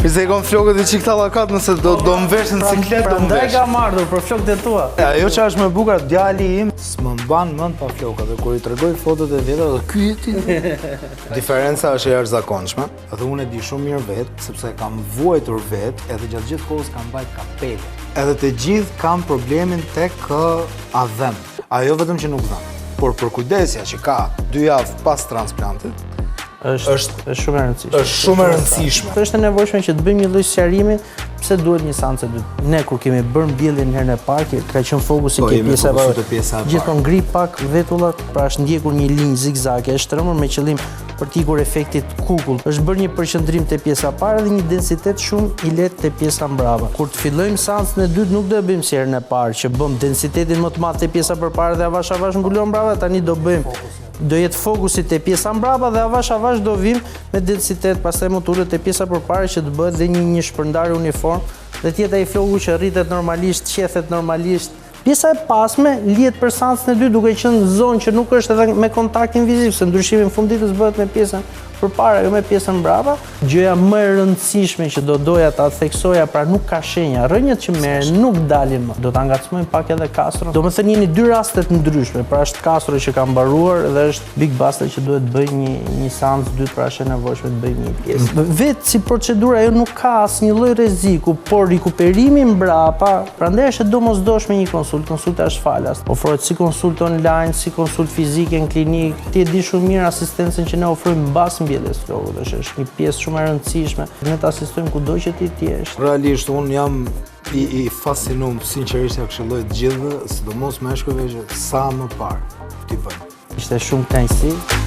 Pse kon flokët e çik tallakat nëse do më vesh në ciklet do më Prandaj vesh. kam ardhur për flokët e tua. Ajo që është më e bukur, djali im s'më mban mend pa flokë dhe kur i tregoj fotot e vjetra do ky e ti. Diferenca është e jashtëzakonshme dhe unë e di shumë mirë vetë sepse kam vuajtur vetë edhe gjatë gjithë kohës kam mbajt kapele. Edhe të gjithë kam problemin tek adhem. Ajo vetëm që nuk dhem. Por për kujdesja që ka 2 javë pas transplantit, është shumë e rëndësishme. Është shumë e rëndësishme. Është e nevojshme që të bëjmë një lloj sqarimi pse duhet një seancë e dytë. Ne kur kemi bërë mbjelljen herën e parë, ka qenë fokusi ke pjesa e parë. Gjithmonë ngri pak vetullat, pra është ndjekur një linjë zigzage e shtrëmur me qëllim për t'ikur efektit kukull. Është bërë një përqendrim te pjesa e parë dhe një densitet shumë i lehtë te pjesa mbrapa. Kur të fillojmë seancën e dytë nuk do e bëjmë si herën e parë që bëm densitetin më të madh te pjesa përpara dhe avash mbulon mbrapa, tani do bëjmë do jetë fokusi te pjesa mbrapa dhe avash do vim me densitet, pastaj më të ulët te pjesa përpara që të bëhet dhe një shpërndarje uniform dhe të jetë ai floku që rritet normalisht, qethet normalisht. Pjesa e pasme lihet për seancën e dytë duke qenë zonë që nuk është edhe me kontaktin fizik, se ndryshimi në funditës bëhet me pjesën përpara, jo me pjesën mbrapa. Gjëja më e rëndësishme që do doja ta theksoja, pra nuk ka shenja, rrënjët që merren nuk dalin më. Do ta ngacmojmë pak edhe kastron. Domethënë jeni 2 raste të ndryshme, pra është kastro që ka mbaruar dhe është Big Buster që duhet bëj një seancë dytë, pra është e nevojshme të bëj një pjesë. Vetë si procedura ajo nuk ka asnjë lloj rreziku, por rikuperimi mbrapa, prandaj është domosdoshme një konsult. Konsulta është falas. Ofrohet si konsult online, si konsult fizike në klinikë. Ti e di shumë mirë asistencën që ne ofrojmë mbas mbjelljes flokut, është një pjesë shumë e rëndësishme. Ne të asistojmë kudo që ti jesh. Realisht unë jam i fascinuar, sinqerisht ja këshilloj të gjithëve, sidomos meshkujve që sa më parë ti vën. Ishte shumë kënaqësi.